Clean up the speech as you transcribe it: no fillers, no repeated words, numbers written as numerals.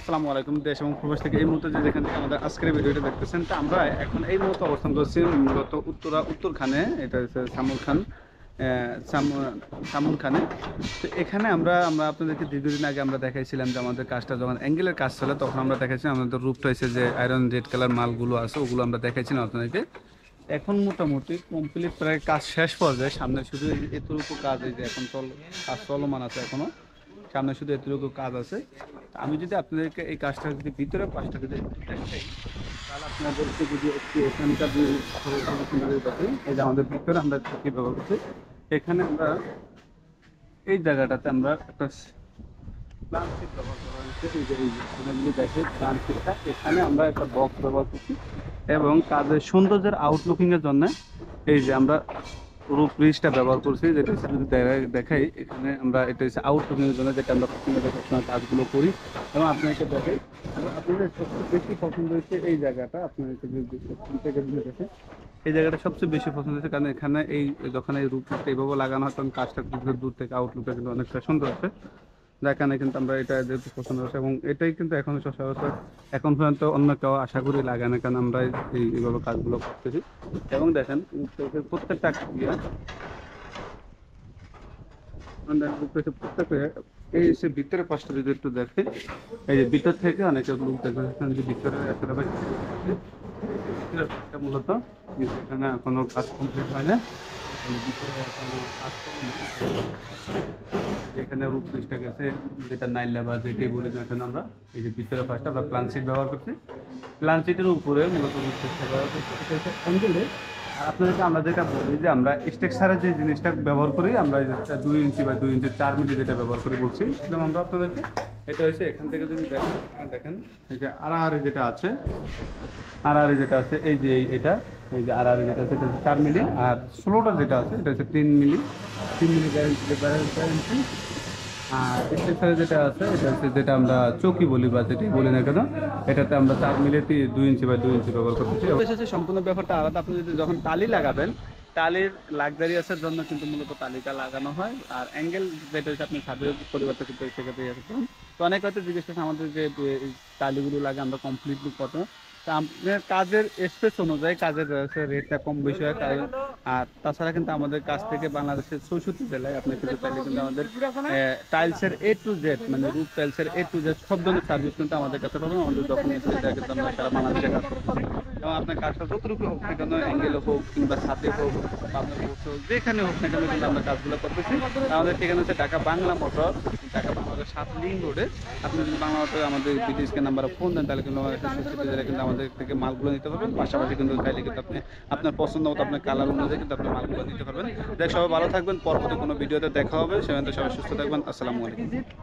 আসসালামু আলাইকুম। দেশ এবং প্রবাস থেকে এই মুহূর্তে যেখান থেকে আমাদের আজকের ভিডিওটা দেখতেছেন, তো আমরা এখন এই মুহূর্তে অবস্থান করছি মূলত উত্তরখানে। এটা হচ্ছে সামুল খানে। তো এখানে আমরা আমরা আপনাদেরকে দীর্ঘদিন আগে আমরা দেখাইছিলাম যে আমাদের কাজটা যখন অ্যাঙ্গেলের কাজ চলে, তখন আমরা দেখাইছিলাম আমাদের রূপটা হয়েছে যে আয়রন রেড কালার মালগুলো আছে, ওগুলো আমরা দেখাইছিলাম আপনাদেরকে। এখন মোটামুটি কমপ্লিট, প্রায় কাজ শেষ পর্যায়ে। সামনে শুধু এতটুকু কাজ, এই যে এখন কাজ চলমান আছে এখনো, সামনে শুধু এতটুকু কাজ আছে। আমি যদি আপনাদেরকে এই কাজটা যদি ভিতরে কাজটা যদি একটু দেখাই, তাহলে আপনাদেরকে যদি একটু এখানকার দেখেন, এই যে আমাদের ভিতরে আমরা কি ব্যবহার করছি, এখানে আমরা এই জায়গাটাতে আমরা একটা প্লাস্টিক ব্যবহার করা হয়েছে। এই যে এই দেখে প্লাস্টিকটা, এখানে আমরা একটা বক্স ব্যবহার করছি এবং কাজের সৌন্দর্যের আউটলুকিং এর জন্য এই যে আমরা রূপ ব্রিজটা ব্যবহার করছি, যেটা যদি দেখাই এখানে আমরা, এটা হচ্ছে আউটলুকিং এর জন্য, যেটা আমরা সবসময় কাজগুলো করি। এবং আপনাকে দেখাই, আপনাদের সবচেয়ে বেশি পছন্দ হয়েছে এই জায়গাটা। আপনাদেরকে যদি দেখে, এই জায়গাটা সবচেয়ে বেশি পছন্দ হয়েছে, কারণ এখানে এই যখন এই রূপটা এইভাবে লাগানো হয়, তখন কাজটা কিন্তু দূর থেকে আউটলুকটা কিন্তু অনেকটা সুন্দর হচ্ছে। যার কারণে কিন্তু আমরা এটা যেহেতু পছন্দ হচ্ছে, এবং এটাই কিন্তু এখন সচরাচর এখন পর্যন্ত অন্য কেউ আশা করি লাগে না, কারণ আমরা এইভাবে কাজগুলো করতেছি। এবং দেখেন প্রত্যেকটা প্রত্যেকটা এই সে ভিতরে পাশটা যদি একটু দেখে, এই যে ভিতর থেকে অনেকে লোক দেখেন যে ভিতরে মূলত এখানে এখনো কাজ কমপ্লিট হয় না। ভিতরে এখনো কাজ এখানে রূপ পৃষ্ঠা গেছে, যেটা নাইলা বা যেটাই বলি না কেন, আমরা এই যে ভিতরে ফার্স্ট আমরা প্লান সিট ব্যবহার করছি। প্লান সিটের উপরে মূলত রূপ পৃষ্ঠা ব্যবহার করছি, এটা হচ্ছে অ্যাঙ্গেলে। আর আপনাদেরকে আমরা যেটা বলি যে আমরা স্ট্রাকচারের যে জিনিসটা ব্যবহার করি, আমরা 2 ইঞ্চি বা 2 ইঞ্চি 4 মিলি যেটা ব্যবহার করি বলছি, যেমন আমরা আপনাদেরকে এটা হচ্ছে এখান থেকে যদি দেখেন এই যে আড়াআড়ি যেটা আছে, আড়াআড়ি যেটা আছে এই যে এটা, এই যে আড়াআড়ি যেটা আছে এটা হচ্ছে 4 মিলি, আর স্লোটা যেটা আছে এটা হচ্ছে 3 মিলি গ্যারান্টি। আর স্ট্রাকচারে যেটা আছে এটা হচ্ছে যেটা আমরা চৌকি বলি বা যেটাই বলি না কেন, এটাতে আমরা 4 মিলি 2 ইঞ্চি বা 2 ইঞ্চি ব্যবহার করতেছি। এসেছে সম্পূর্ণ ব্যাপারটা আলাদা। আপনি যদি যখন টালি লাগাবেন, টালির লাক্সারিয়াসের জন্য কিন্তু মূলত টালিটা লাগানো হয়। আর অ্যাঙ্গেল যেটা হচ্ছে আপনি ছাদের পরিবর্তে কিন্তু সেক্ষেত্রে ইয়ে করতে পারেন। তো অনেক হয়তো জিজ্ঞেস করছেন আমাদের যে টালিগুলো লাগে আমরা কমপ্লিটলি কত, তা আপনার কাজের স্পেস অনুযায়ী কাজের রেটটা কম বেশি হয়। আর তাছাড়া কিন্তু আমাদের কাছ থেকে বাংলাদেশের 64 জেলায় আপনি কিন্তু চাইলে কিন্তু আমাদের টাইলসের A to Z, মানে রুফ টাইলসের A to Z সব ধরনের সার্ভিস কিন্তু আমাদের কাছে পাবেন। আমাদের ডকুমেন্টস কিন্তু আমরা সারা বাংলাদেশে কাজ করতেছি। এবং আপনার কাজটা যতটুকু হোক না কেন, অ্যাঙ্গেল হোক কিংবা ছাদে হোক বা আপনার পোস্ট হোক, যেখানে হোক না কেন কিন্তু আমরা কাজগুলো করতেছি। আমাদের ঠিকানা হচ্ছে Dhaka Bangla motor, Dhaka Bangla motor 7 link রোডে। আপনি যদি বাংলা মোটরে আমাদের বিটিএসকে নাম্বারে ফোন দেন, তাহলে কিন্তু আমাদের 66 জেলায় কিন্তু আমাদের থেকে মালগুলো নিতে পারবেন। পাশাপাশি কিন্তু চাইলে কিন্তু আপনি আপনার পছন্দ মতো আপনার কালার অনুযায়ী কিন্তু আপনি মালগুলো নিতে পারবেন। দেখ, সবাই ভালো থাকবেন, পরবর্তী কোনো ভিডিওতে দেখা হবে। সেখানে সবাই সুস্থ থাকবেন। আসসালামু আলাইকুম।